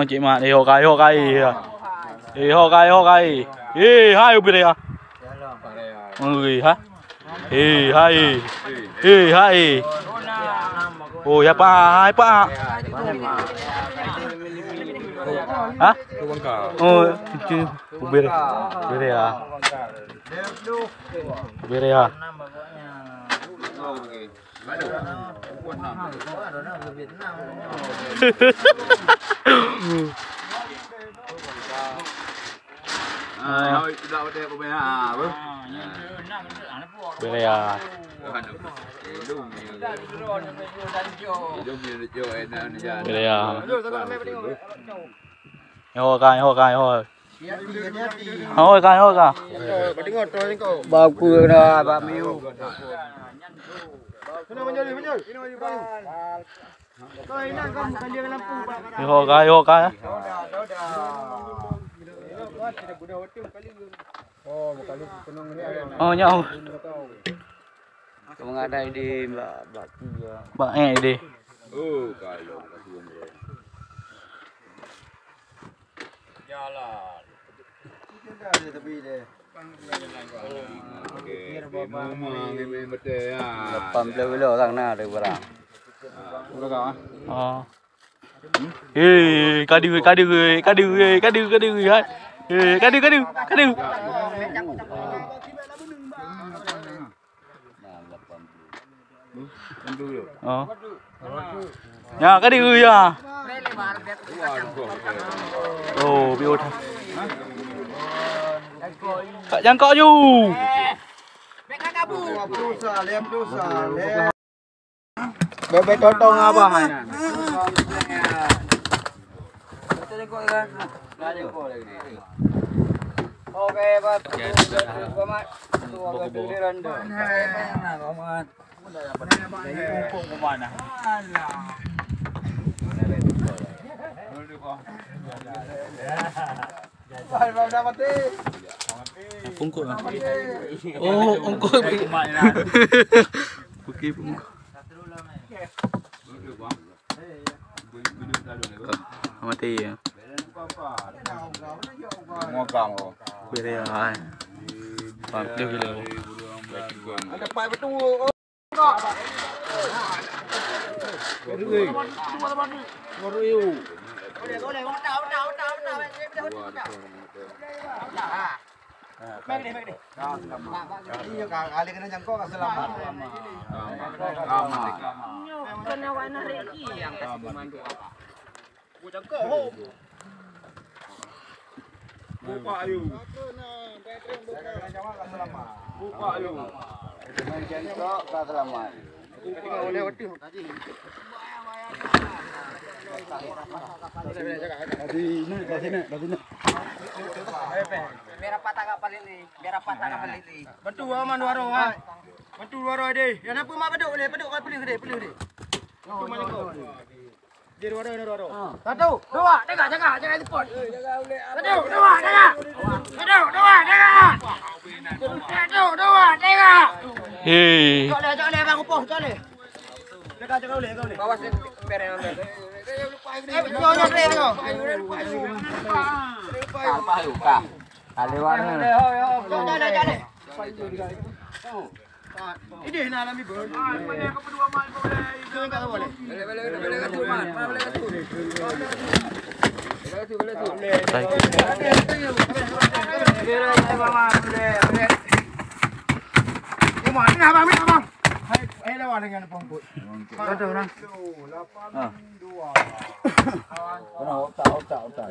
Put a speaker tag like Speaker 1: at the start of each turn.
Speaker 1: chị mà đi hồ cây đi hồ cây hai bên đây à người hả hai ôi ya pa hai pa hả chứ bên đây à bên đây à
Speaker 2: thôi đâu đây của mày à bố
Speaker 1: bên đây à bên đây à hồ cài
Speaker 2: bao cua ra ba miu
Speaker 1: hồ cài nhau
Speaker 2: không ada di
Speaker 1: bạn nghe đi
Speaker 2: Pam level orang na ada berang.
Speaker 1: Cadi ya cadi ya oh biu thật Kak jangkok ju
Speaker 2: Bebek totong apa mainan? Oke, Pak.
Speaker 1: Pungkul lah. Oh, pungkul. Bukit pungkul. Mati ya.
Speaker 2: Ngokang.
Speaker 1: Beri ya. Pak dia gila.
Speaker 2: Ada pai betul. Buka ayu. Buka ayu. Main jengkok tak selamat. Merah patah kapal ini. Betul aman warung ah. Betul warung deh. Yang apa mak peduk kau pilih deh. Tu mana kau? Dia warung. Satu, dua, jaga cepat. Satu, dua, jaga. Cok le bang upoh, cok le. Jaga le. Bawa sini bere ambil. Jangan le kau. Apa luka? Ada warna. Cok le. Ini nak alami ber. Kau berdua main boleh. Enggak boleh. Boleh kat rumah. Boleh kat tu. Boleh tu. Mana abang? Hai lawan dengan pengkut. Berapa orang? 82. Kena otak.